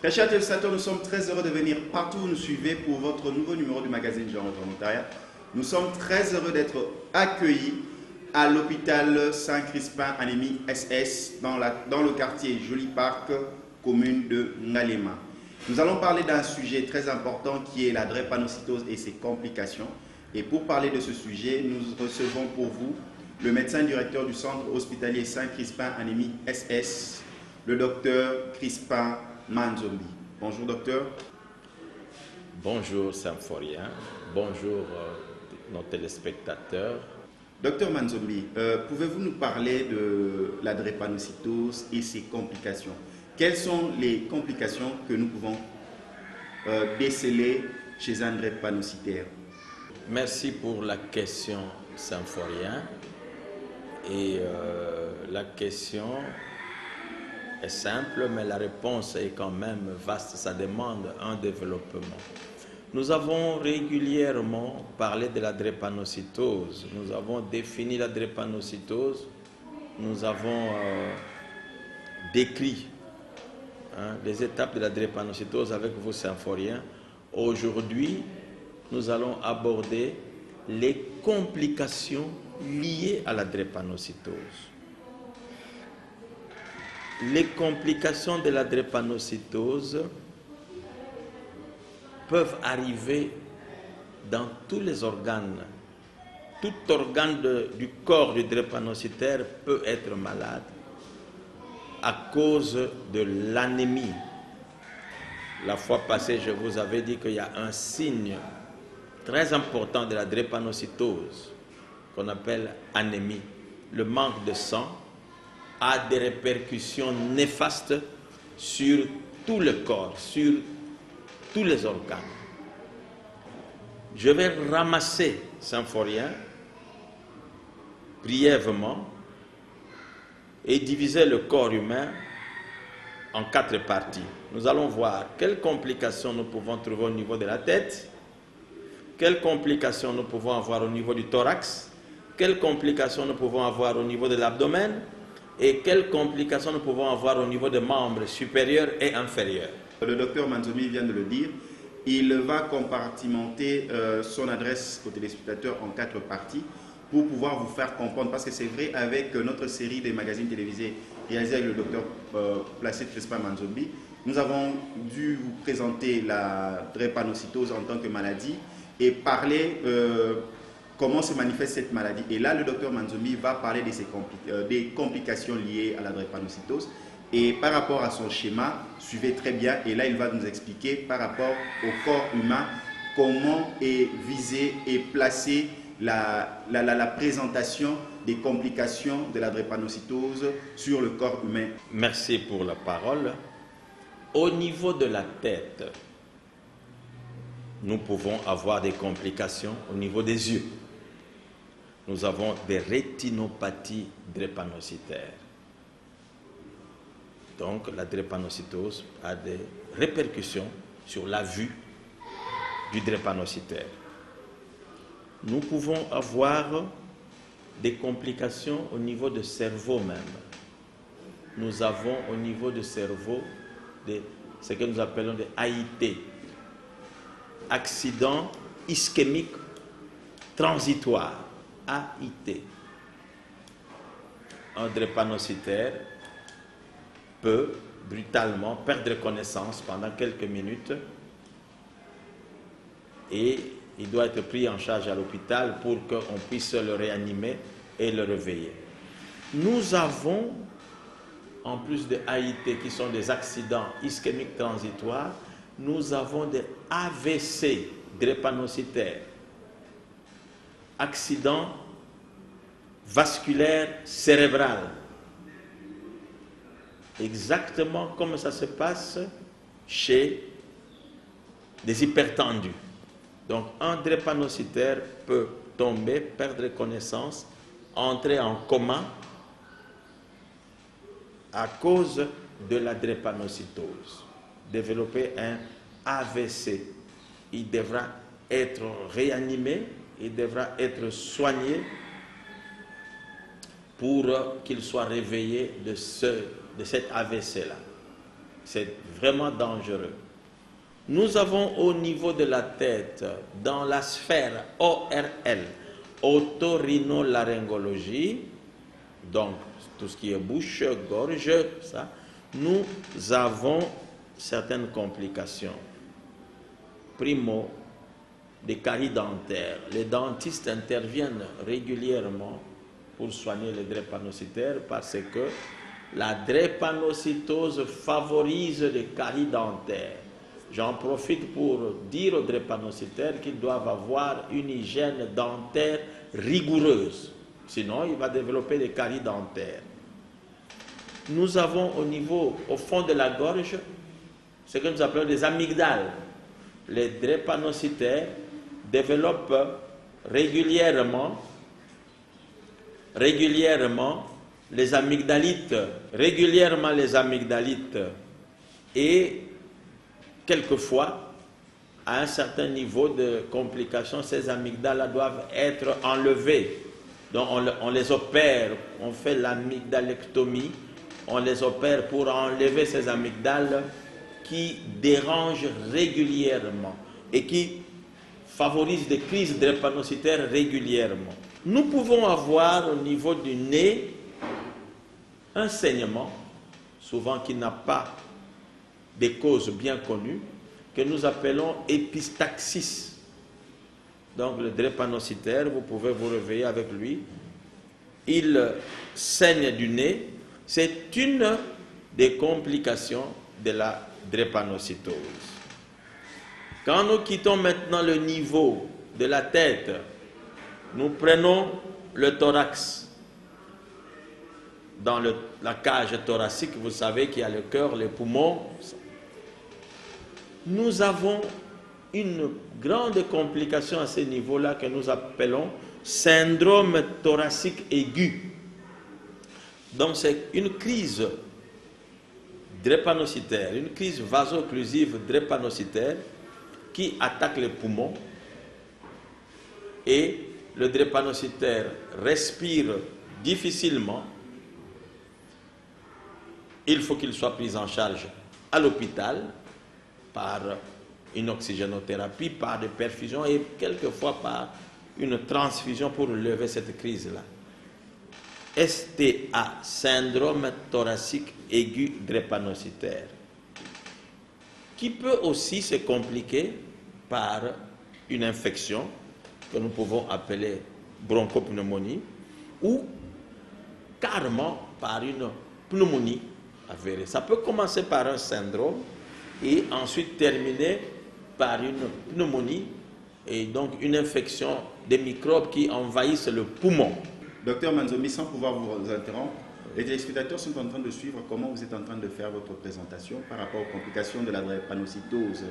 Très chers téléspectateurs, nous sommes très heureux de venir partout où nous suivez pour votre nouveau numéro du magazine Genre et Volontariat. Nous sommes très heureux d'être accueillis à l'hôpital Saint-Crispin Anémie SS dans le quartier Joli Parc, commune de Ngalema. Nous allons parler d'un sujet très important qui est la drépanocytose et ses complications. Et pour parler de ce sujet, nous recevons pour vous le médecin directeur du centre hospitalier Saint-Crispin Anémie SS, le docteur Crispin Manzombi. Bonjour docteur. Bonjour Symphorien, bonjour nos téléspectateurs. Docteur Manzombi, pouvez-vous nous parler de la drépanocytose et ses complications? Quelles sont les complications que nous pouvons déceler chez un drépanocytaire? Merci pour la question Symphorien. Et la question est simple, mais la réponse est quand même vaste. Ça demande un développement. Nous avons régulièrement parlé de la drépanocytose. Nous avons défini la drépanocytose. Nous avons décrit les étapes de la drépanocytose avec vous, Symphorien. Aujourd'hui, nous allons aborder les complications liées à la drépanocytose. Les complications de la drépanocytose peuvent arriver dans tous les organes. Tout organe du corps du drépanocytaire peut être malade à cause de l'anémie. La fois passée, je vous avais dit qu'il y a un signe très important de la drépanocytose qu'on appelle anémie. Le manque de sang a des répercussions néfastes sur tout le corps, sur tous les organes. Je vais ramasser, Symphorien, brièvement, et diviser le corps humain en 4 parties. Nous allons voir quelles complications nous pouvons trouver au niveau de la tête, quelles complications nous pouvons avoir au niveau du thorax, quelles complications nous pouvons avoir au niveau de l'abdomen et quelles complications nous pouvons avoir au niveau des membres supérieurs et inférieurs. Le docteur Manzombi vient de le dire, il va compartimenter son adresse aux téléspectateurs en 4 parties pour pouvoir vous faire comprendre, parce que c'est vrai, avec notre série des magazines télévisés réalisés avec le docteur Placide Crispin Manzombi, nous avons dû vous présenter la drépanocytose en tant que maladie et parler comment se manifeste cette maladie. Et là, le docteur Manzombi va parler de des complications liées à la drépanocytose. Et par rapport à son schéma, suivez très bien, et là il va nous expliquer par rapport au corps humain comment est visée et placée la présentation des complications de la drépanocytose sur le corps humain. Merci pour la parole. Au niveau de la tête, nous pouvons avoir des complications au niveau des yeux. Nous avons des rétinopathies drépanocytaires. Donc la drépanocytose a des répercussions sur la vue du drépanocytaire. Nous pouvons avoir des complications au niveau du cerveau même. Nous avons au niveau du cerveau ce que nous appelons des AIT, accident ischémique transitoire, AIT. Un drépanocytaire peut brutalement perdre connaissance pendant quelques minutes et il doit être pris en charge à l'hôpital pour qu'on puisse le réanimer et le réveiller. Nous avons, en plus des AIT qui sont des accidents ischémiques transitoires, nous avons des AVC drépanocytaires, accident vasculaire cérébral. Exactement comme ça se passe chez des hypertendus. Donc un drépanocytaire peut tomber, perdre connaissance, entrer en coma à cause de la drépanocytose, développer un AVC. Il devra être réanimé, il devra être soigné pour qu'il soit réveillé de cet AVC-là. c'est vraiment dangereux. Nous avons au niveau de la tête, dans la sphère ORL, otorhinolaryngologie, donc tout ce qui est bouche, gorge, ça, nous avons certaines complications. Primo, des caries dentaires. Les dentistes interviennent régulièrement pour soigner les drépanocytaires parce que la drépanocytose favorise les caries dentaires. J'en profite pour dire aux drépanocytaires qu'ils doivent avoir une hygiène dentaire rigoureuse. Sinon, il va développer des caries dentaires. Nous avons au fond de la gorge, ce que nous appelons des amygdales. Les drépanocytaires développent régulièrement les amygdalites. Et quelquefois, à un certain niveau de complication, ces amygdales doivent être enlevées. Donc on les opère, on fait l'amygdalectomie, on les opère pour enlever ces amygdales qui dérangent régulièrement et qui favorisent des crises drépanocytaires régulièrement. Nous pouvons avoir au niveau du nez un saignement, souvent qui n'a pas des causes bien connues, que nous appelons épistaxis. Donc le drépanocytaire, vous pouvez vous réveiller avec lui, il saigne du nez, c'est une des complications de la drépanocytose. Quand nous quittons maintenant le niveau de la tête, nous prenons le thorax. Dans la cage thoracique, vous savez qu'il y a le cœur, les poumons. Nous avons une grande complication à ce niveau-là que nous appelons syndrome thoracique aigu. Donc c'est une crise drépanocytaire, une crise vaso-occlusive drépanocytaire qui attaque les poumons et le drépanocytaire respire difficilement. Il faut qu'il soit pris en charge à l'hôpital par une oxygénothérapie, par des perfusions et quelquefois par une transfusion pour lever cette crise-là. STA, syndrome thoracique aigu drépanocytaire, qui peut aussi se compliquer par une infection que nous pouvons appeler bronchopneumonie ou carrément par une pneumonie avérée. Ça peut commencer par un syndrome et ensuite terminer par une pneumonie et donc une infection des microbes qui envahissent le poumon. Docteur Manzombi, sans pouvoir vous interrompre, les téléspectateurs sont en train de suivre comment vous êtes en train de faire votre présentation par rapport aux complications de la drépanocytose.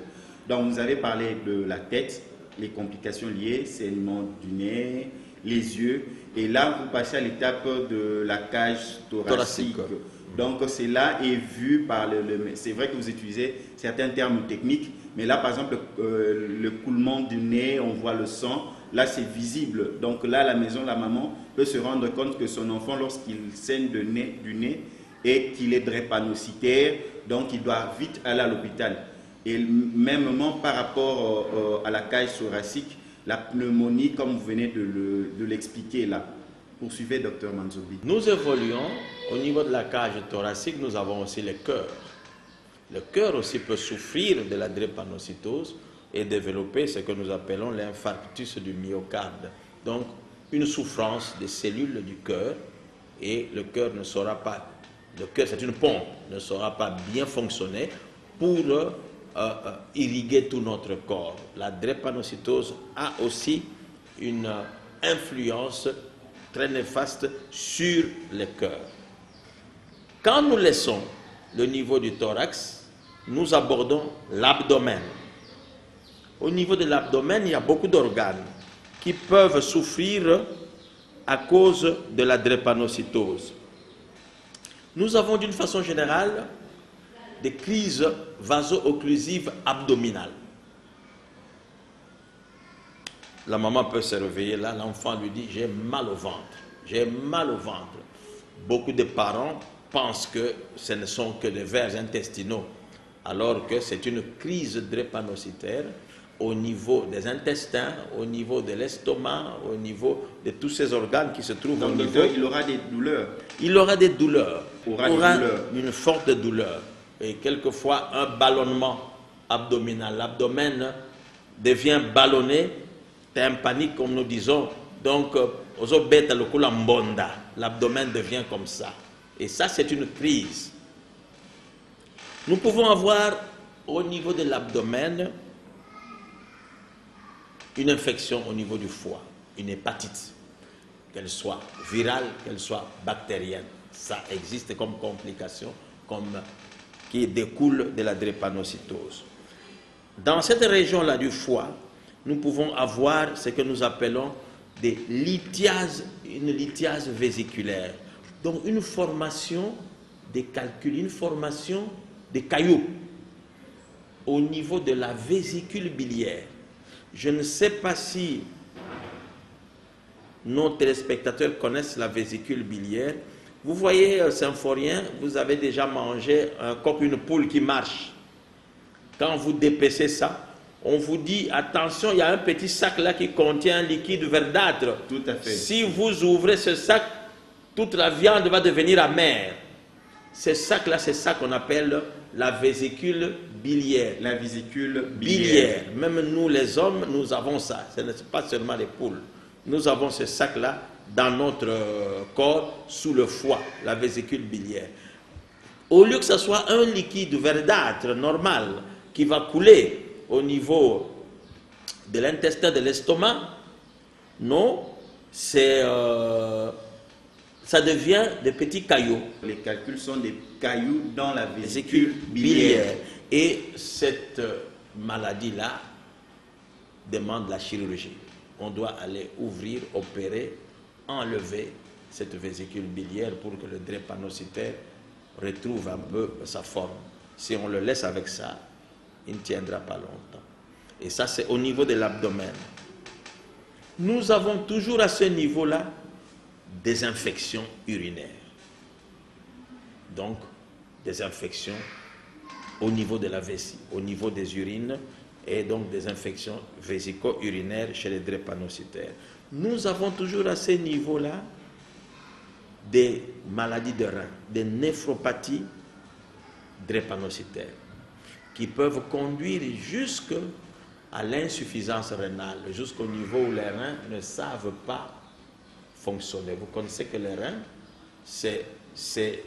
Donc, vous avez parlé de la tête, les complications liées, saignement du nez, les yeux, et là, vous passez à l'étape de la cage thoracique. Donc, cela est vu par c'est vrai que vous utilisez certains termes techniques, mais là, par exemple, le coulement du nez, on voit le sang. Là, c'est visible. Donc là, à la maison, la maman peut se rendre compte que son enfant, lorsqu'il saigne du nez et qu'il est drépanocytaire, donc il doit vite aller à l'hôpital. Et mêmement par rapport à la cage thoracique, la pneumonie, comme vous venez de l'expliquer là. Poursuivez, docteur Manzombi. Nous évoluons au niveau de la cage thoracique, nous avons aussi le cœur. Le cœur aussi peut souffrir de la drépanocytose et développer ce que nous appelons l'infarctus du myocarde. Donc, une souffrance des cellules du cœur et le cœur ne saura pas, le cœur c'est une pompe, ne saura pas bien fonctionner pour irriguer tout notre corps. La drépanocytose a aussi une influence très néfaste sur le cœur. Quand nous laissons le niveau du thorax, nous abordons l'abdomen. Au niveau de l'abdomen, il y a beaucoup d'organes qui peuvent souffrir à cause de la drépanocytose. Nous avons d'une façon générale des crises vaso-occlusives abdominales. La maman peut se réveiller là, l'enfant lui dit « j'ai mal au ventre, j'ai mal au ventre ». Beaucoup de parents pensent que ce ne sont que des vers intestinaux. alors que c'est une crise drépanocytaire au niveau des intestins, au niveau de l'estomac, au niveau de tous ces organes qui se trouvent Donc, au niveau... docteur, il aura des douleurs. Il aura des douleurs. Il aura douleurs. une forte douleur. Et quelquefois, un ballonnement abdominal. L'abdomen devient ballonné, tympanique, comme nous disons. Donc, l'abdomen devient comme ça. Et ça, c'est une crise. Nous pouvons avoir, au niveau de l'abdomen, une infection au niveau du foie, une hépatite, qu'elle soit virale, qu'elle soit bactérienne. Ça existe comme complication qui découle de la drépanocytose. Dans cette région-là du foie, nous pouvons avoir ce que nous appelons une lithiase vésiculaire. Donc une formation des calculs, une formation des cailloux au niveau de la vésicule biliaire. Je ne sais pas si nos téléspectateurs connaissent la vésicule biliaire. Vous voyez, Symphorien, vous avez déjà mangé un coq, une poule qui marche. Quand vous dépecez ça, on vous dit, attention, il y a un petit sac là qui contient un liquide verdâtre. Tout à fait. Si vous ouvrez ce sac, toute la viande va devenir amère. Ce sac-là, c'est ça qu'on appelle la vésicule biliaire. La vésicule biliaire. Même nous, les hommes, nous avons ça. Ce n'est pas seulement les poules. Nous avons ce sac-là dans notre corps, sous le foie, la vésicule biliaire. Au lieu que ce soit un liquide verdâtre normal qui va couler au niveau de l'intestin, de l'estomac, non, ça devient des petits cailloux. Les calculs sont des cailloux dans la vésicule biliaire. Et cette maladie-là demande la chirurgie. On doit aller ouvrir, opérer, enlever cette vésicule biliaire pour que le drépanocytaire retrouve un peu sa forme. Si on le laisse avec ça, il ne tiendra pas longtemps. Et ça, c'est au niveau de l'abdomen. Nous avons toujours à ce niveau-là des infections urinaires. Donc, des infections au niveau de la vessie, au niveau des urines, et donc des infections vésico-urinaires chez les drépanocytaires. Nous avons toujours à ce niveau-là des maladies de rein, des néphropathies drépanocytaires, qui peuvent conduire jusqu'à l'insuffisance rénale, jusqu'au niveau où les reins ne savent pas fonctionner. Vous connaissez que les reins, c'est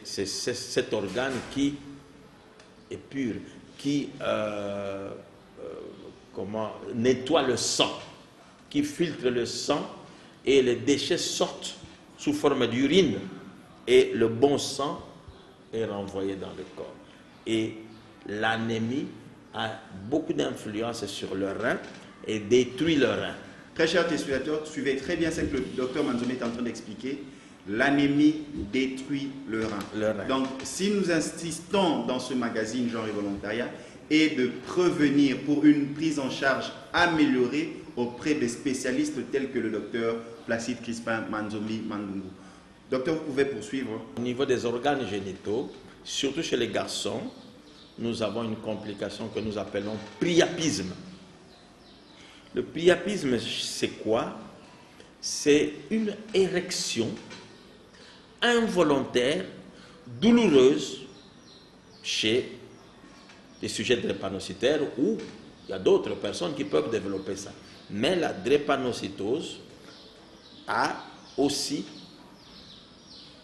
cet organe qui est pur, qui nettoie le sang, qui filtre le sang, et les déchets sortent sous forme d'urine et le bon sang est renvoyé dans le corps. Et l'anémie a beaucoup d'influence sur le rein et détruit le rein. Très chers téléspectateurs, suivez très bien ce que le docteur Manzoni est en train d'expliquer. L'anémie détruit le rein. Donc, si nous insistons dans ce magazine Genre et Volontariat, et de prévenir pour une prise en charge améliorée auprès des spécialistes tels que le docteur Placide Crispin Manzomi Mandungu. Docteur, vous pouvez poursuivre. Au niveau des organes génitaux, surtout chez les garçons, nous avons une complication que nous appelons priapisme. Le priapisme, c'est quoi? C'est une érection involontaire, douloureuse, chez les sujets drépanocytaires, ou il y a d'autres personnes qui peuvent développer ça. Mais la drépanocytose a aussi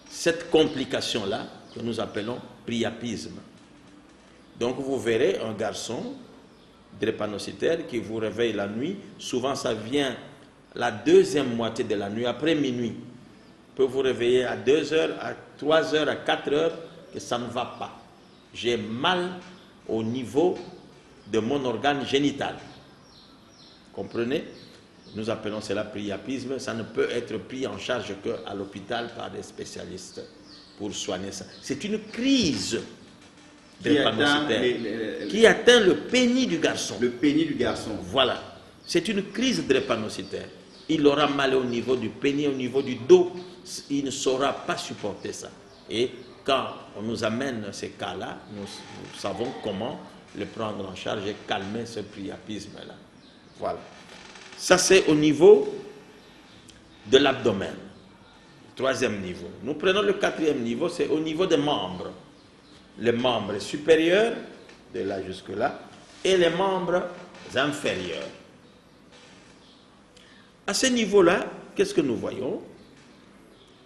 cette complication-là que nous appelons priapisme. Donc vous verrez un garçon drépanocytaire qui vous réveille la nuit, souvent ça vient la deuxième moitié de la nuit, après minuit, peut vous réveiller à 2 heures, à 3 heures, à 4 heures, que ça ne va pas. J'ai mal au niveau de mon organe génital. Comprenez? Nous appelons cela priapisme. Ça ne peut être pris en charge qu'à l'hôpital par des spécialistes pour soigner ça. C'est une crise drépanocytaire qui atteint le pénis du garçon. Le pénis du garçon. Voilà. C'est une crise drépanocytaire. Il aura mal au niveau du pénis, au niveau du dos. Il ne saura pas supporter ça. Et quand on nous amène ces cas-là, nous savons comment le prendre en charge et calmer ce priapisme-là. Voilà. Ça, c'est au niveau de l'abdomen. Troisième niveau. Nous prenons le quatrième niveau, c'est au niveau des membres. Les membres supérieurs, de là jusque-là, et les membres inférieurs. À ce niveau-là, qu'est-ce que nous voyons?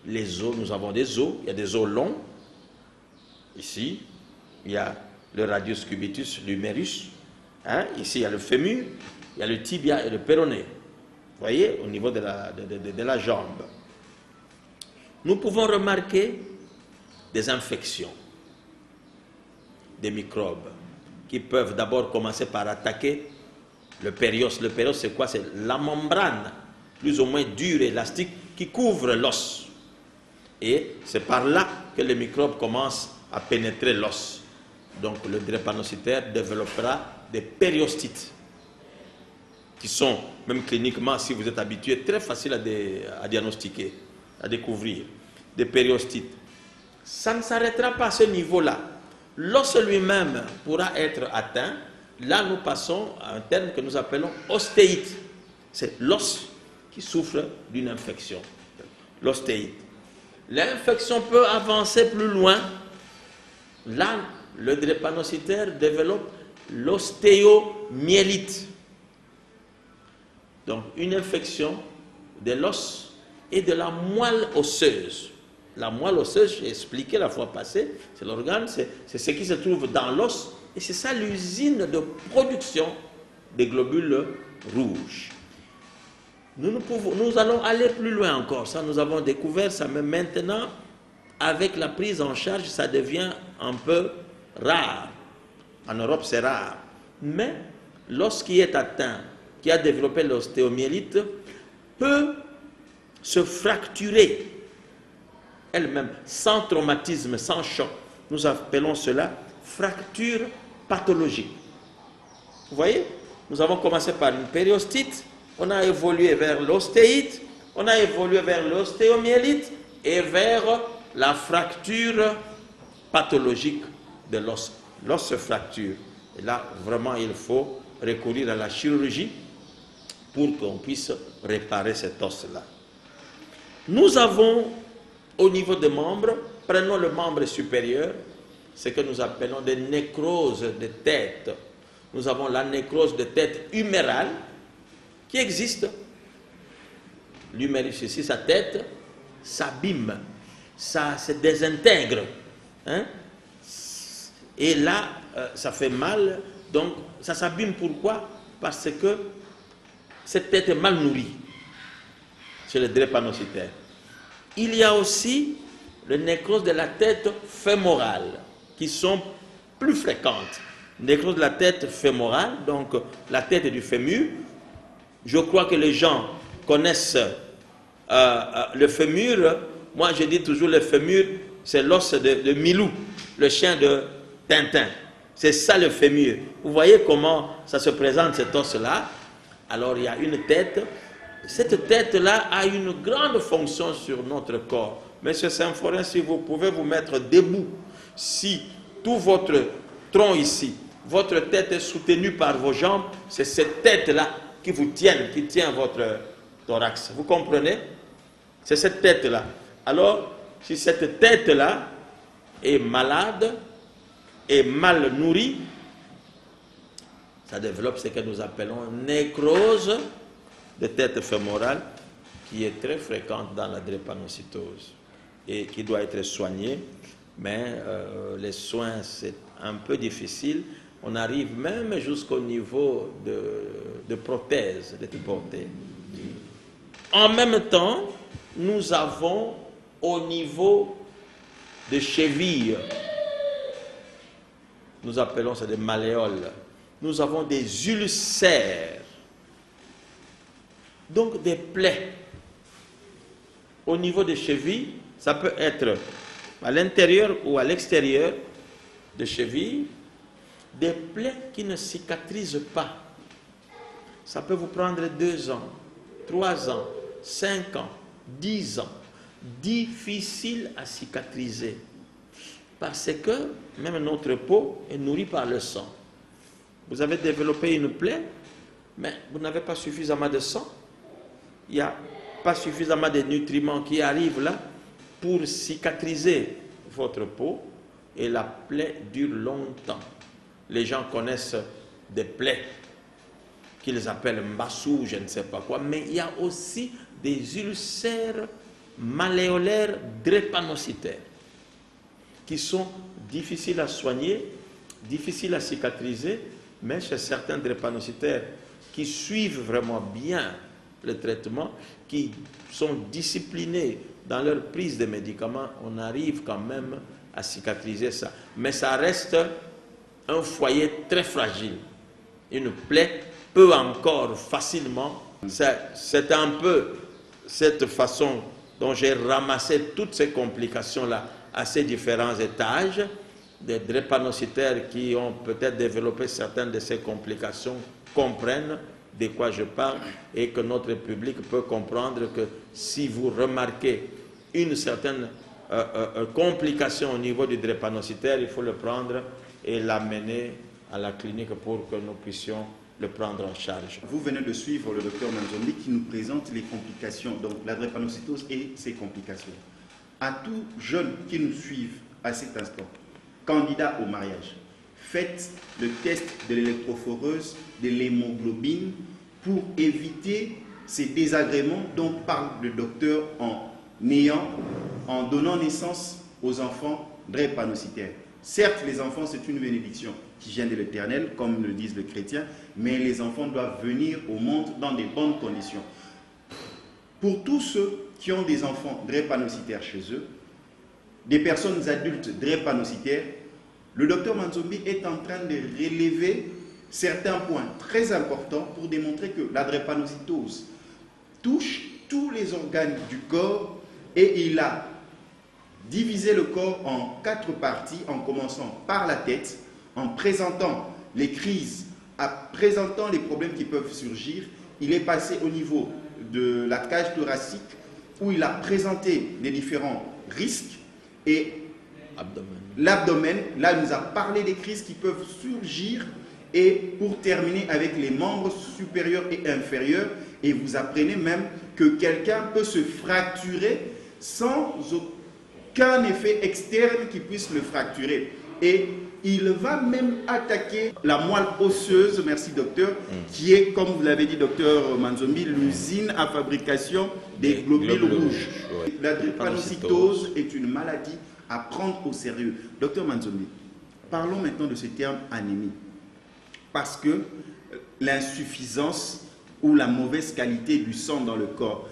Les os, nous avons des os, il y a des os longs. Ici, il y a le radius cubitus, l'humérus. Hein? Ici, il y a le fémur, il y a le tibia et le péroné. Vous voyez, au niveau de la jambe. Nous pouvons remarquer des infections, des microbes, qui peuvent d'abord commencer par attaquer le périos. Le périos, c'est quoi? C'est la membrane, plus ou moins dure et élastique, qui couvre l'os. Et c'est par là que les microbes commencent à pénétrer l'os. Donc le drépanocytaire développera des périostites, qui sont, même cliniquement, si vous êtes habitué, très faciles à diagnostiquer, à découvrir. Des périostites. Ça ne s'arrêtera pas à ce niveau-là. L'os lui-même pourra être atteint. Là, nous passons à un terme que nous appelons ostéite. C'est l'os qui souffre d'une infection. L'ostéite. L'infection peut avancer plus loin. Là, le drépanocytaire développe l'ostéomyélite. Donc, une infection de l'os et de la moelle osseuse. La moelle osseuse, j'ai expliqué la fois passée, c'est l'organe, c'est ce qui se trouve dans l'os, et c'est ça l'usine de production des globules rouges. Nous allons aller plus loin encore, ça nous avons découvert ça, mais maintenant, avec la prise en charge, ça devient un peu rare. En Europe, c'est rare. Mais l'os qui est atteint, qui a développé l'ostéomyélite, peut se fracturer elle-même, sans traumatisme, sans choc. Nous appelons cela fracture pathologique. Vous voyez? Nous avons commencé par une périostite, on a évolué vers l'ostéite, on a évolué vers l'ostéomyélite et vers la fracture pathologique de l'os. L'os se fracture. Et là, vraiment, il faut recourir à la chirurgie pour qu'on puisse réparer cet os-là. Nous avons, au niveau des membres, prenons le membre supérieur, ce que nous appelons des nécroses de tête. Nous avons la nécrose de tête humérale qui existe. L'humérus ici, sa tête s'abîme, ça se désintègre. Hein? Et là, ça fait mal. Donc, ça s'abîme pourquoi? Parce que cette tête est mal nourrie chez le drépanocytaire. Il y a aussi les nécroses de la tête fémorale qui sont plus fréquentes. Nécrose de la tête fémorale, donc la tête du fémur. Je crois que les gens connaissent le fémur. Moi, je dis toujours le fémur, c'est l'os de Milou, le chien de Tintin. C'est ça le fémur. Vous voyez comment ça se présente, cet os-là. Alors, il y a une tête. Cette tête-là a une grande fonction sur notre corps. Monsieur Saint-Forin, si vous pouvez vous mettre debout, si tout votre tronc ici, votre tête est soutenue par vos jambes, c'est cette tête-là qui vous tient, qui tient votre thorax. Vous comprenez? C'est cette tête-là. Alors, si cette tête-là est malade et mal nourrie, ça développe ce que nous appelons nécrose de tête fémorale, qui est très fréquente dans la drépanocytose et qui doit être soignée, mais les soins, c'est un peu difficile. On arrive même jusqu'au niveau de prothèses d'être portées. En même temps, nous avons au niveau de chevilles, nous appelons ça des malléoles, nous avons des ulcères, donc des plaies. Au niveau des chevilles, ça peut être à l'intérieur ou à l'extérieur des chevilles, des plaies qui ne cicatrisent pas. Ça peut vous prendre 2 ans, 3 ans, 5 ans, 10 ans. Difficile à cicatriser. Parce que même notre peau est nourrie par le sang. Vous avez développé une plaie, mais vous n'avez pas suffisamment de sang. Il n'y a pas suffisamment de nutriments qui arrivent là pour cicatriser votre peau et la plaie dure longtemps. Les gens connaissent des plaies qu'ils appellent mbassou, je ne sais pas quoi, mais il y a aussi des ulcères malléolaires drépanocytaires qui sont difficiles à soigner, difficiles à cicatriser, mais chez certains drépanocytaires qui suivent vraiment bien le traitement, qui sont disciplinés dans leur prise de médicaments, on arrive quand même à cicatriser ça. Mais ça reste un foyer très fragile. Une plaie peut encore facilement, c'est un peu cette façon dont j'ai ramassé toutes ces complications-là à ces différents étages, des drépanocytaires qui ont peut-être développé certaines de ces complications comprennent de quoi je parle et que notre public peut comprendre que si vous remarquez une certaine complication au niveau du drépanocytaire, il faut le prendre et l'amener à la clinique pour que nous puissions le prendre en charge. Vous venez de suivre le docteur Manzombi qui nous présente les complications, donc la drépanocytose et ses complications. À tous jeunes qui nous suivent à cet instant, candidats au mariage, faites le test de l'électrophoreuse, de l'hémoglobine pour éviter ces désagréments dont parle le docteur en donnant naissance aux enfants drépanocytaires. Certes, les enfants, c'est une bénédiction qui vient de l'Éternel, comme le disent les chrétiens, mais les enfants doivent venir au monde dans des bonnes conditions. Pour tous ceux qui ont des enfants drépanocytaires chez eux, des personnes adultes drépanocytaires, le docteur Manzombi est en train de relever certains points très importants pour démontrer que la drépanocytose touche tous les organes du corps et il a divisé le corps en 4 parties en commençant par la tête, en présentant les crises, en présentant les problèmes qui peuvent surgir. Il est passé au niveau de la cage thoracique où il a présenté les différents risques et l'abdomen, là il nous a parlé des crises qui peuvent surgir et pour terminer avec les membres supérieurs et inférieurs et vous apprenez même que quelqu'un peut se fracturer sans aucun effet externe qui puisse le fracturer et il va même attaquer la moelle osseuse, merci docteur, qui est, comme vous l'avez dit docteur Manzombi, l'usine à fabrication des globules rouges. Ouais. La drépanocytose est une maladie à prendre au sérieux. Docteur Manzombi, parlons maintenant de ce terme anémie. Parce que l'insuffisance ou la mauvaise qualité du sang dans le corps,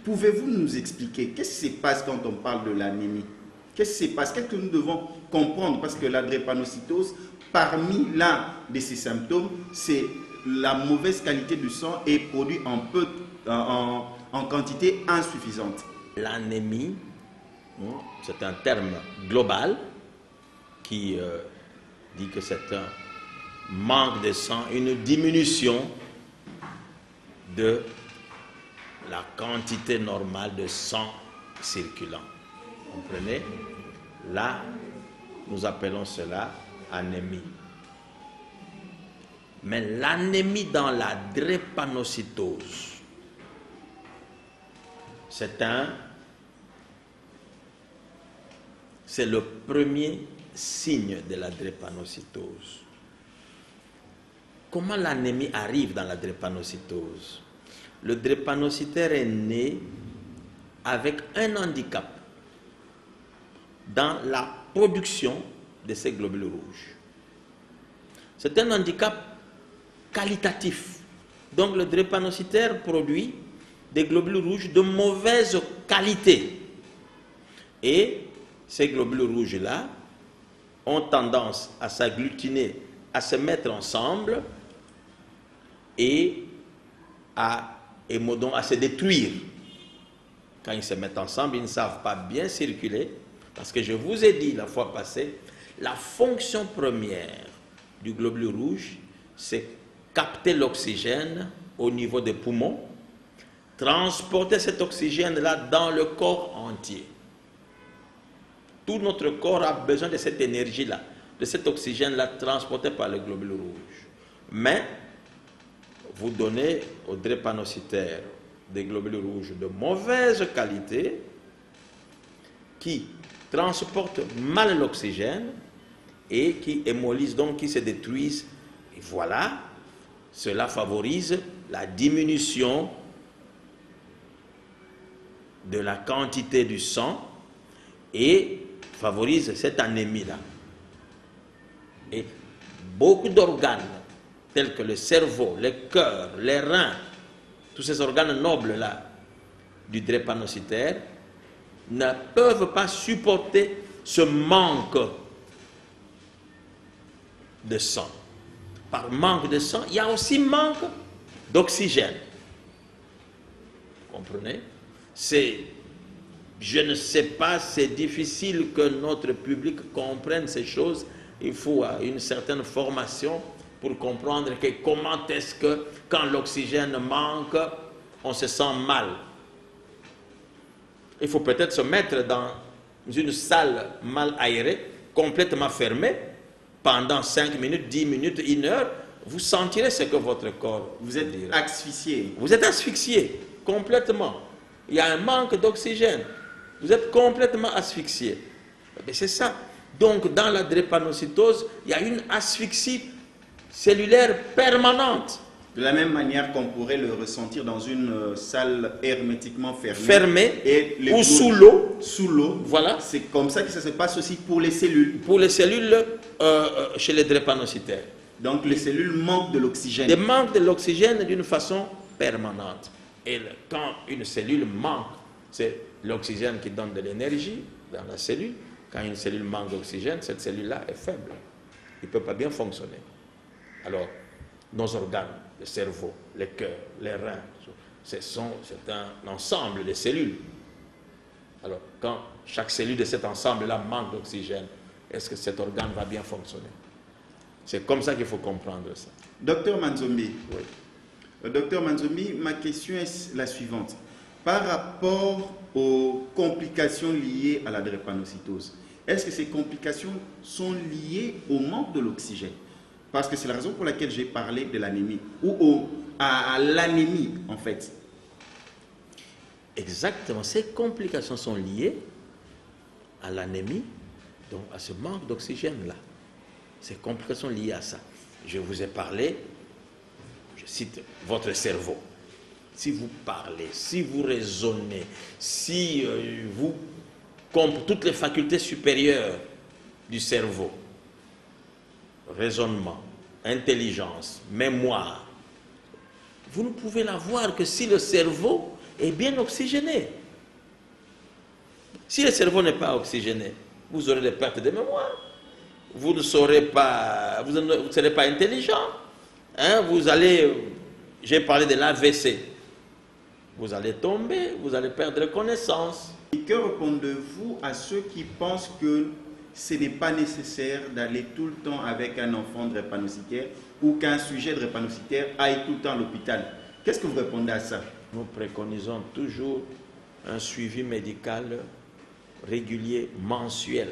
pouvez-vous nous expliquer qu'est-ce qui se passe quand on parle de l'anémie? Qu'est-ce qui se passe? Qu'est-ce que nous devons comprendre? Parce que la drépanocytose, parmi l'un de ses symptômes, c'est la mauvaise qualité du sang et produit en quantité insuffisante. L'anémie, c'est un terme global qui dit que c'est un manque de sang, une diminution de la quantité normale de sang circulant. Vous comprenez? Là, nous appelons cela anémie. Mais l'anémie dans la drépanocytose, c'est le premier signe de la drépanocytose. Comment l'anémie arrive dans la drépanocytose? Le drépanocytaire est né avec un handicap dans la production de ces globules rouges. C'est un handicap qualitatif. Donc le drépanocytaire produit des globules rouges de mauvaise qualité. Et ces globules rouges-là ont tendance à s'agglutiner, à se mettre ensemble et à se détruire. Quand ils se mettent ensemble, ils ne savent pas bien circuler. Parce que je vous ai dit la fois passée, la fonction première du globule rouge, c'est capter l'oxygène au niveau des poumons, transporter cet oxygène-là dans le corps entier. Tout notre corps a besoin de cette énergie-là, de cet oxygène-là transporté par le globule rouge. Mais vous donnez aux drépanocytaires des globules rouges de mauvaise qualité qui transportent mal l'oxygène et qui hémolysent, donc qui se détruisent. Et voilà, cela favorise la diminution de la quantité du sang et favorise cette anémie-là. Et beaucoup d'organes, tels que le cerveau, le cœur, les reins, tous ces organes nobles-là du drépanocytaire, ne peuvent pas supporter ce manque de sang. Par manque de sang, il y a aussi manque d'oxygène. Vous comprenez? Je ne sais pas, c'est difficile que notre public comprenne ces choses. Il faut une certaine formation pour comprendre que comment est-ce que, quand l'oxygène manque, on se sent mal. Il faut peut-être se mettre dans une salle mal aérée, complètement fermée, pendant 5 minutes, 10 minutes, 1 heure, vous sentirez ce que votre corps vous êtes asphyxié. Vous êtes asphyxié, complètement. Il y a un manque d'oxygène. Vous êtes complètement asphyxié. C'est ça. Donc, dans la drépanocytose, il y a une asphyxie cellulaire permanente. De la même manière qu'on pourrait le ressentir dans une salle hermétiquement fermée. Fermée ou sous l'eau. Sous l'eau. Voilà. C'est comme ça que ça se passe aussi pour les cellules. Pour les cellules chez les drépanocytaires. Donc les cellules manquent de l'oxygène. Elles manquent de l'oxygène d'une façon permanente. Et quand une cellule manque, c'est l'oxygène qui donne de l'énergie dans la cellule. Quand une cellule manque d'oxygène, cette cellule-là est faible. Il ne peut pas bien fonctionner. Alors, nos organes, le cerveau, le cœur, les reins, c'est un ensemble de cellules. Alors, quand chaque cellule de cet ensemble-là manque d'oxygène, est-ce que cet organe va bien fonctionner? C'est comme ça qu'il faut comprendre ça. Docteur Manzombi, oui. Docteur Manzombi, ma question est la suivante. Par rapport aux complications liées à la drépanocytose, est-ce que ces complications sont liées au manque de l'oxygène? Parce que c'est la raison pour laquelle j'ai parlé de l'anémie, ou à l'anémie en fait. Exactement, ces complications sont liées à l'anémie, donc à ce manque d'oxygène-là. Ces complications liées à ça. Je vous ai parlé, je cite votre cerveau. Si vous parlez, si vous raisonnez, si toutes les facultés supérieures du cerveau, raisonnement, intelligence, mémoire, vous ne pouvez l'avoir que si le cerveau est bien oxygéné. Si le cerveau n'est pas oxygéné, vous aurez des pertes de mémoire. Vous ne serez pas intelligent. Hein, j'ai parlé de l'AVC. Vous allez tomber, vous allez perdre connaissance. Et que répondez-vous à ceux qui pensent que ce n'est pas nécessaire d'aller tout le temps avec un enfant drépanocytaire ou qu'un sujet drépanocytaire aille tout le temps à l'hôpital? Qu'est-ce que vous répondez à ça? Nous préconisons toujours un suivi médical régulier, mensuel.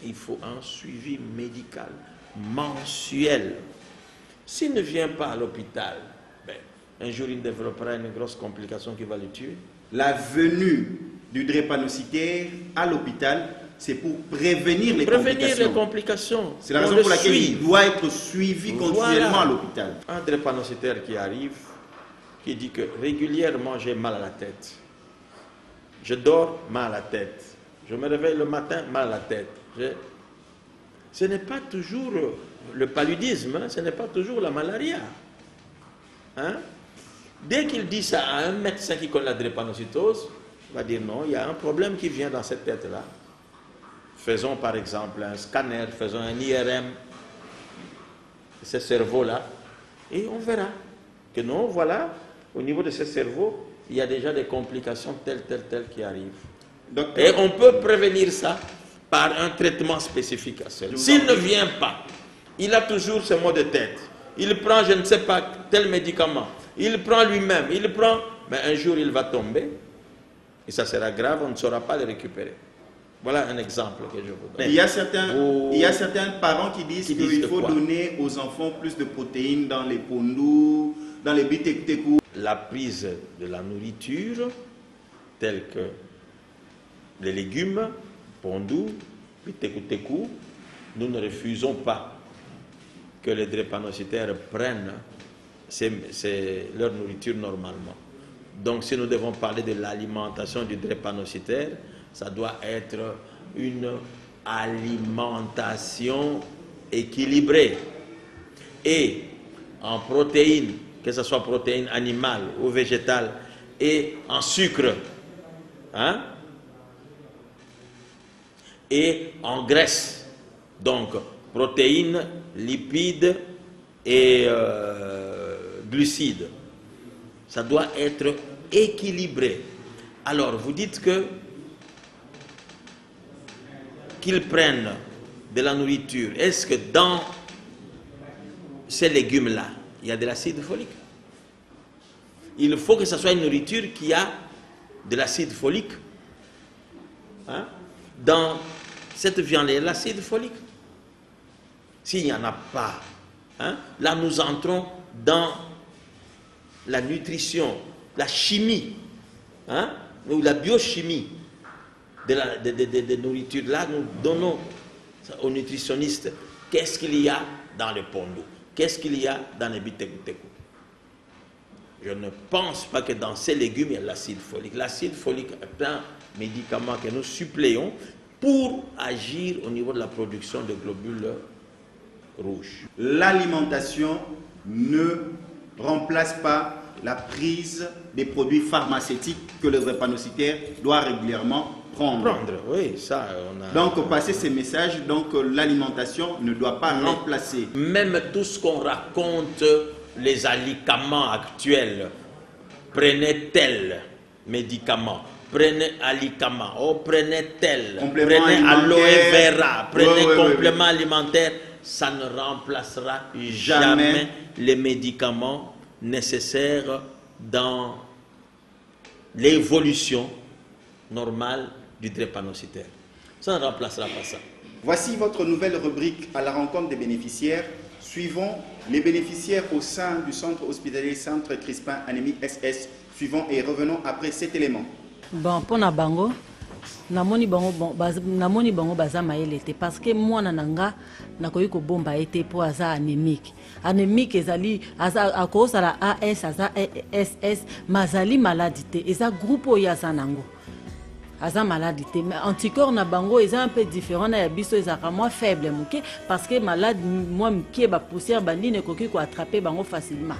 Il faut un suivi médical mensuel. S'il ne vient pas à l'hôpital, un jour il développera une grosse complication qui va le tuer. La venue du drépanocytaire à l'hôpital, c'est pour prévenir les complications. C'est la raison pour laquelle il doit être suivi continuellement à l'hôpital. Un drépanocytaire qui arrive, qui dit que régulièrement j'ai mal à la tête. Je dors, mal à la tête. Je me réveille le matin, mal à la tête. Ce n'est pas toujours le paludisme, hein, ce n'est pas toujours la malaria. Hein? Dès qu'il dit ça à un médecin qui connaît la drépanocytose, il va dire non, il y a un problème qui vient dans cette tête-là. Faisons par exemple un scanner, faisons un IRM de ce cerveau-là, et on verra que non, voilà, au niveau de ce cerveau, il y a déjà des complications telles qui arrivent. Docteur, et on peut prévenir ça par un traitement spécifique à cela. S'il ne vient pas, il a toujours ce maux de tête. Il prend, je ne sais pas, tel médicament. Il prend lui-même, mais un jour il va tomber et ça sera grave, on ne saura pas le récupérer. Voilà un exemple que je vous donne. Il y a certains parents qui disent qu'il faut donner aux enfants plus de protéines dans les pondous, dans les bitektekou. La prise de la nourriture, telle que les légumes, pondous, bitektekou, nous ne refusons pas que les drépanocytaires prennent leur nourriture normalement. Donc si nous devons parler de l'alimentation du drépanocytaire, ça doit être une alimentation équilibrée. Et en protéines, que ce soit protéines animales ou végétales, et en sucre, hein, et en graisse. Donc protéines, lipides et glucides. Ça doit être équilibré. Alors vous dites qu'ils prennent de la nourriture. Est-ce que dans ces légumes-là, il y a de l'acide folique? Il faut que ce soit une nourriture qui a de l'acide folique. Hein? Dans cette viande, il y a de l'acide folique. S'il n'y en a pas, hein, là nous entrons dans la nutrition, la chimie, hein, ou la biochimie de nourriture. Là, nous donnons aux nutritionnistes qu'est-ce qu'il y a dans le pondou, qu'est-ce qu'il y a dans les bitektekou. Je ne pense pas que dans ces légumes, il y a l'acide folique. L'acide folique est un médicament que nous suppléons pour agir au niveau de la production de globules rouges. L'alimentation ne remplace pas la prise des produits pharmaceutiques que le drépanocytaire doit régulièrement prendre. Oui, ça, on a... Donc, passer ces messages, donc l'alimentation ne doit pas remplacer. Même tout ce qu'on raconte, les alicaments actuels, prenez tel médicament, prenez alicament, prenez tel, prenez aloe vera, prenez complément alimentaire, ça ne remplacera jamais les médicaments nécessaires dans l'évolution normale du drépanocytaire. Ça ne remplacera pas ça. Voici votre nouvelle rubrique à la rencontre des bénéficiaires. Suivons les bénéficiaires au sein du centre hospitalier Centre Crispin Anémie SS. Suivons et revenons après cet élément. Bon, pour na bango, namoni bango baza mayele te parce que moi nananga nakoyi ko bomba été pour aza anémique. Anémique ezali a cause à la AS aza SS mazali maladie eza groupe oyaza nango. Aza maladie mais anticorps na bango eza un peu différent na biso ezaka moins faible muke parce que malade moi muke ba poussière bandine koki ko attraper bango facilement.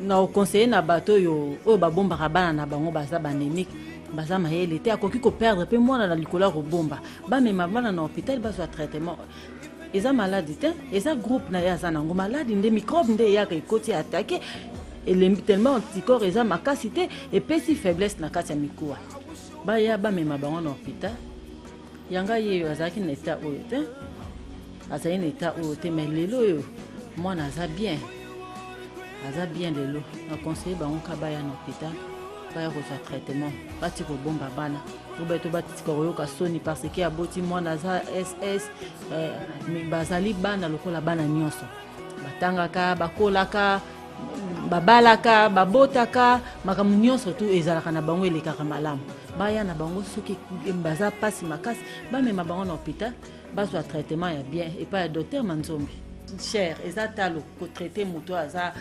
Na conseiller na bato yo o ba bomba bana na bango baza banémique baza mayele te akoki ko perdre pe moi na likola ko bomba ba me mabana na hôpital ba so traitement eza maladie te eza groupe na yaza nango maladie nde microbe nde ya ke koti attaquer et tellement anticorps eza makasité et pesi faiblesse na kati ya mikuwa ba ya ba me mabango na hôpital yanga ye azaki na état oyo te azali na état oyo te mais lelo yo moi naza bien lelo na conseiller bango ka ba ya na hôpital ba ya ko fa traitement bati ko bomba bana to ba to bati ko yoka soni parce que aboti moi naza SS mais bazali bana lokola bana nyonso batangaka bakolaka babalaka babotaka makambo nyonso tu ezalaka na bango elekaka malamu baya na bango soki baza pasi makasi bamema bango na hôpital bazwa traitement ya bien et pas ya docteur Manzombi cher eza talo ko traiter moto aza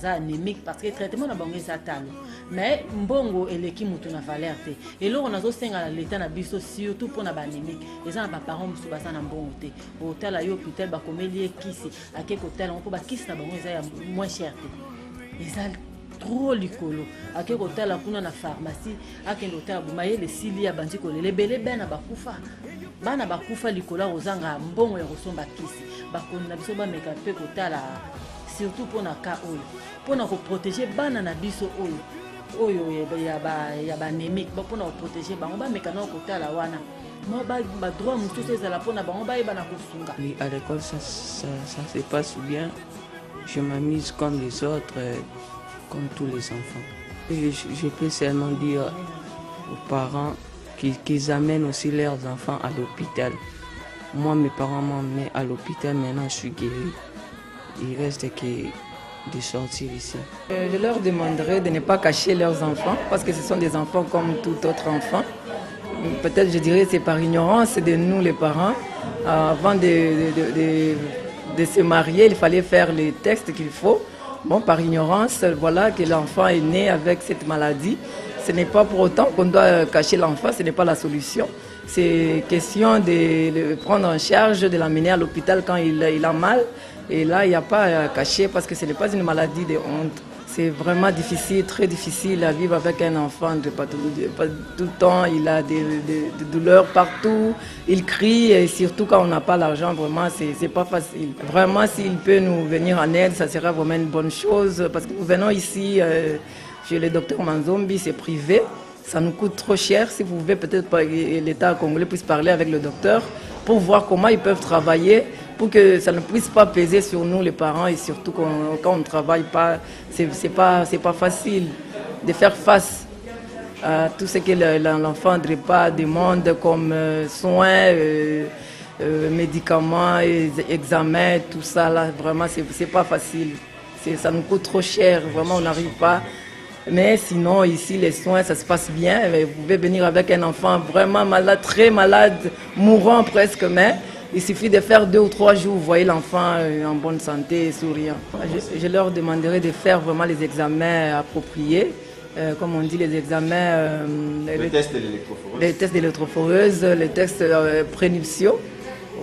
anémique parce que traitement na bango eza talo mais mbongo eleki moto na valeur te eloko nazo senga na l'état na biso surtout pour na banémique eza na ba parents musu baza na mbongo te hôpital yo hôpital ba komeli kisi akeko hôpital on ko ba kisi na bango eza ya moins cher te eza trop likolo akeko tala kuna na pharmacie akendo tala bumayele sili ya bandi ko lele bele bana bakufa likolo ozanga mbongo ya kosomba kisi bakoni na biso bameka pe kotala surtout pona ka oyo pona ko protéger bana na biso oyo ya banémique pona ko protéger bango bameka na kotala wana moi ba droit mususu ezala pona bango bayebana kosunga. Oui, à l'école ça se passe bien. Je m'amuse comme les autres, comme tous les enfants. Et je peux seulement dire aux parents qu'ils amènent aussi leurs enfants à l'hôpital. Moi, mes parents m'ont emmené à l'hôpital, maintenant je suis guérie. Il reste que de sortir ici. Je leur demanderai de ne pas cacher leurs enfants, parce que ce sont des enfants comme tout autre enfant. Peut-être je dirais que c'est par ignorance de nous les parents. Avant de se marier, il fallait faire les tests qu'il faut. Bon, par ignorance, voilà que l'enfant est né avec cette maladie. Ce n'est pas pour autant qu'on doit cacher l'enfant, ce n'est pas la solution. C'est question de le prendre en charge, de l'amener à l'hôpital quand il a mal. Et là, il n'y a pas à cacher parce que ce n'est pas une maladie de honte. C'est vraiment difficile, très difficile à vivre avec un enfant. Tout le temps, il a des douleurs partout, il crie et surtout quand on n'a pas l'argent, vraiment, c'est pas facile. Vraiment, s'il peut nous venir en aide, ça sera vraiment une bonne chose parce que nous venons ici chez le docteur Manzombi, c'est privé. Ça nous coûte trop cher. Si vous pouvez, peut-être l'État congolais puisse parler avec le docteur pour voir comment ils peuvent travailler pour que ça ne puisse pas peser sur nous les parents et surtout quand on ne travaille pas, c'est pas facile de faire face à tout ce que l'enfant ne pas demande comme soins, médicaments, examens, tout ça là, vraiment c'est pas facile. Ça nous coûte trop cher, vraiment on n'arrive pas. Mais sinon, ici, les soins, ça se passe bien. Vous pouvez venir avec un enfant vraiment malade, très malade, mourant presque, mais il suffit de faire 2 ou 3 jours, vous voyez l'enfant en bonne santé, souriant. Je leur demanderai de faire vraiment les examens appropriés, comme on dit, les examens... les tests de l'électrophoreuse. Les tests de l'électrophoreuse, les tests prénuptiaux.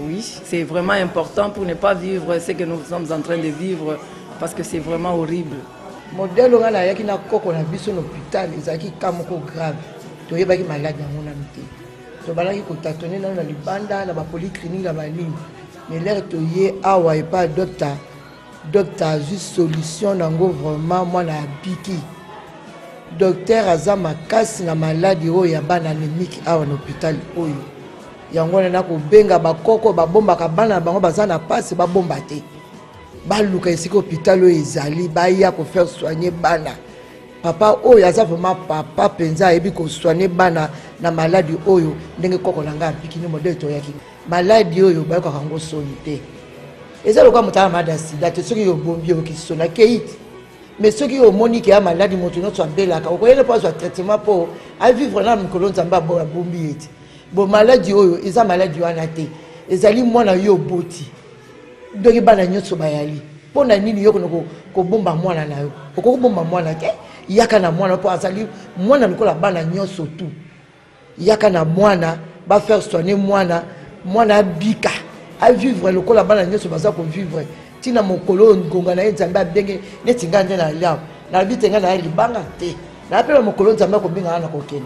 Oui, c'est vraiment important pour ne pas vivre ce que nous sommes en train de vivre, parce que c'est vraiment horrible. Modèle wana yaki na koko na biso na hôpital ezaki kamoko grave to yebaki malade na mona mité to balaki ko tatone na libanda na ba polyclinique na balini mais l'air to ye awa et pas docteur juste solution nango vraiment moi na biki docteur azama kasi na maladie oyo ya bana anémique awa na hôpital oyo yango na ko benga ba koko ba bomba ka bana bango bazana passe ba bomba te baluka esika hôpital oyo ezali baya ko faire soigner bana papa oyo aza vraiment papa penza ebi ko soigner bana na maladie oyo ndenge koko nanga apikini modèle to yaki maladie oyo ba ko kango soni te ezalo kwa mutala mada sida te soki yo bombi yo kisona keiti mais soki yo moni ke ya maladie moto no twa belaka ko yele pas traitement pour a vivre na mkolo nzamba bo bombi eti bo maladie oyo eza maladie wana te ezali mwana yo boti doki bana nyotso bayali pona nini yo ko bomba mwana na yo ko bomba mwana te yaka na mwana po azali mwana nikola bana nyotso tu yaka na mwana ba faire soigner mwana bika a vivre lokola bana nyotso baza ko vivre tina mokolo ngonga na nzambe abenge neti ngande na lya na bitenga na libanga te na pela mokolo nzambe ko binga na ko kende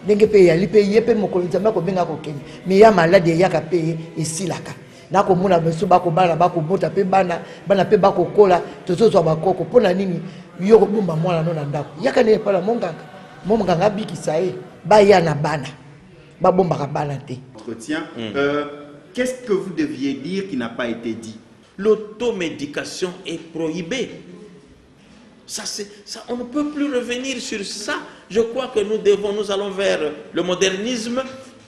ndenge pe yali pe yepe mokolo nzambe ko binga ko kende mais ya malade yaka pe esilaka na ko mona beso bako bana bako bota pe bana pe bako kola tozozo bakoko pona nini yo ko bomba mwana no na ndako yaka ne pala monganga bikisa e ba ya na bana ba bomba ka bana te. Entretien. Qu'est-ce que vous deviez dire qui n'a pas été dit? L'automédication est prohibée. Ça, on ne peut plus revenir sur ça. Je crois que nous allons vers le modernisme.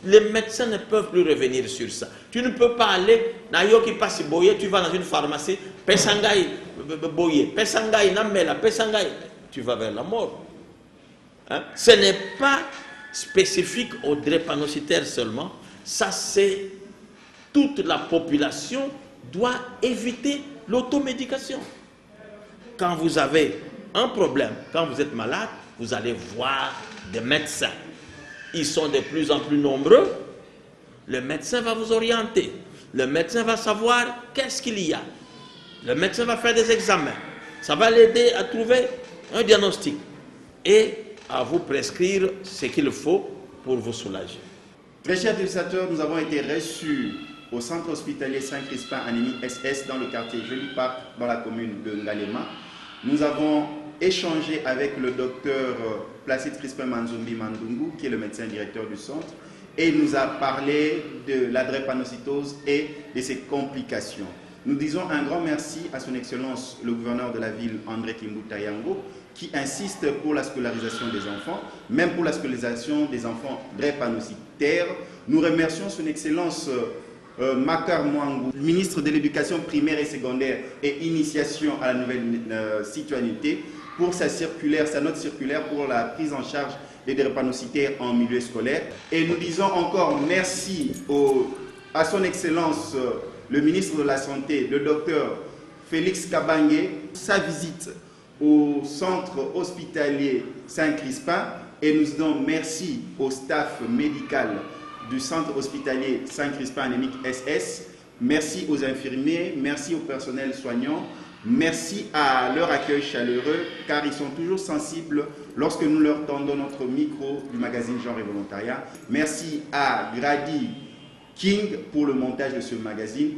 Les médecins ne peuvent plus revenir sur ça. Tu ne peux pas aller, Nayoki passe boye, tu vas dans une pharmacie, Pesangai boye, Pesangai namela, Pesangai, tu vas vers la mort. Hein? Ce n'est pas spécifique aux drépanocytaires seulement, ça c'est toute la population doit éviter l'automédication. Quand vous avez un problème, quand vous êtes malade, vous allez voir des médecins. Ils sont de plus en plus nombreux. Le médecin va vous orienter. Le médecin va savoir qu'est-ce qu'il y a. Le médecin va faire des examens. Ça va l'aider à trouver un diagnostic et à vous prescrire ce qu'il faut pour vous soulager. Très chers téléspectateurs, nous avons été reçus au centre hospitalier Saint-Crispin Anémie SS dans le quartier Joli Parc dans la commune de Ngalema. Nous avons échangé avec le docteur Placide Crispin Manzombi Mandungu, qui est le médecin directeur du centre, et il nous a parlé de la drépanocytose et de ses complications. Nous disons un grand merci à son Excellence le gouverneur de la ville, André Kimbuta Yango, qui insiste pour la scolarisation des enfants, même pour la scolarisation des enfants drépanocytaires. Nous remercions son Excellence Makar Mwangu, ministre de l'Éducation primaire et secondaire et initiation à la nouvelle citoyenneté, pour sa note circulaire pour la prise en charge des drépanocytaires en milieu scolaire. Et nous disons encore merci à son Excellence le ministre de la Santé, le docteur Félix Kabange, sa visite au centre hospitalier Saint-Crispin, et nous disons merci au staff médical du centre hospitalier Saint-Crispin anémique SS, merci aux infirmiers, merci au personnel soignant, merci à leur accueil chaleureux, car ils sont toujours sensibles lorsque nous leur tendons notre micro du magazine Genre et Volontariat. Merci à Grady King pour le montage de ce magazine.